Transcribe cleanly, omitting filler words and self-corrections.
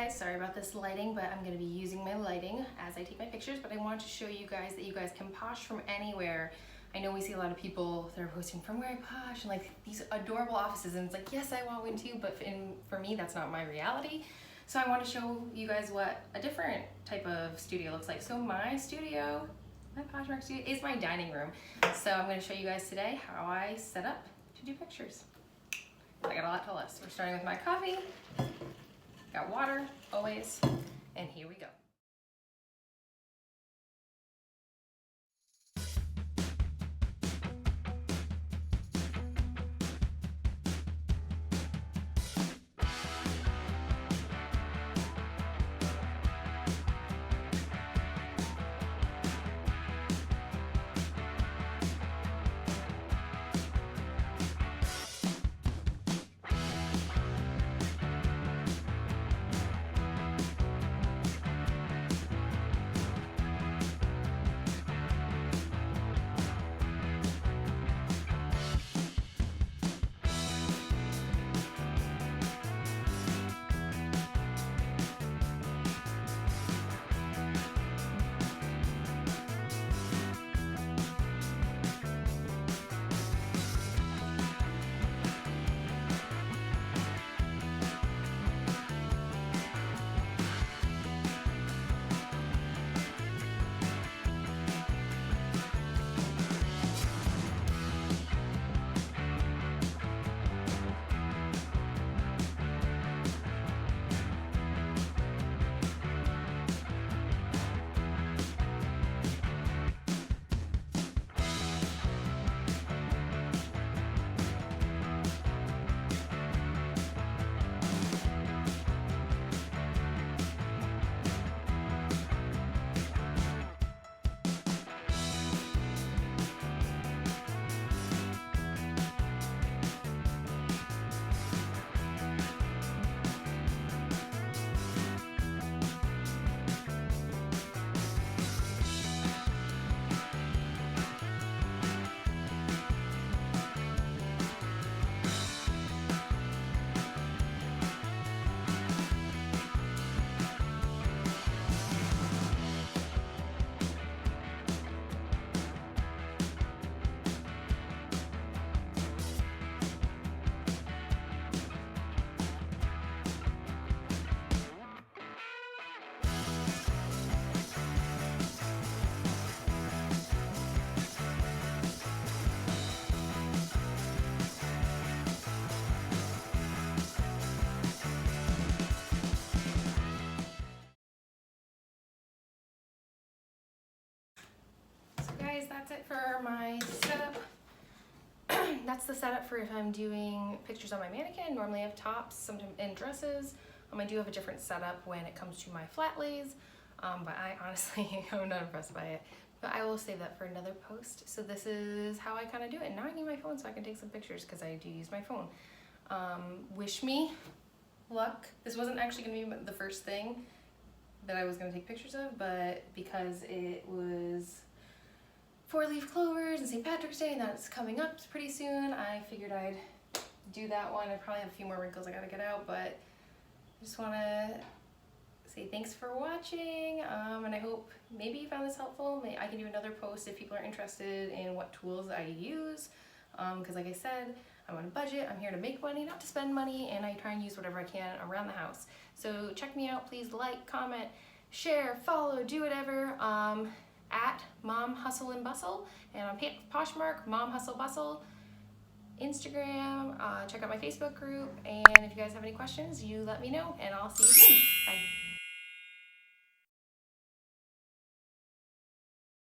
guys, sorry about this lighting, but I'm going to be using my lighting as I take my pictures, but I want to show you guys that you guys can posh from anywhere. I know we see a lot of people that are posting from where I posh and like these adorable offices, and it's like, yes, I want one too, but for me, that's not my reality. So I want to show you guys what a different type of studio looks like. So my studio, my Poshmark studio, is my dining room. So I'm going to show you guys today how I set up to do pictures. I got a lot to list. We're starting with my coffee. Got water, always, and here we go. Guys, that's it for my setup. That's the setup for if I'm doing pictures on my mannequin. Normally I have tops, sometimes in dresses. I do have a different setup when it comes to my flat lays, but I honestly I'm not impressed by it. But I will save that for another post. So this is how I kind of do it. Now I need my phone so I can take some pictures because I do use my phone. Wish me luck. This wasn't actually going to be the first thing that I was going to take pictures of, but because it was 4-leaf clovers and St. Patrick's Day, and that's coming up pretty soon, I figured I'd do that one. I probably have a few more wrinkles I gotta get out, but I just want to say thanks for watching, and I hope maybe you found this helpful. Maybe I can do another post if people are interested in what tools I use, because like I said, I'm on a budget. I'm here to make money, not to spend money, and I try and use whatever I can around the house. So check me out. Please like, comment, share, follow, do whatever. At Mom Hustle and Bustle, and on Poshmark, Mom Hustle Bustle, Instagram, check out my Facebook group, and if you guys have any questions, you let me know, and I'll see you soon. Bye.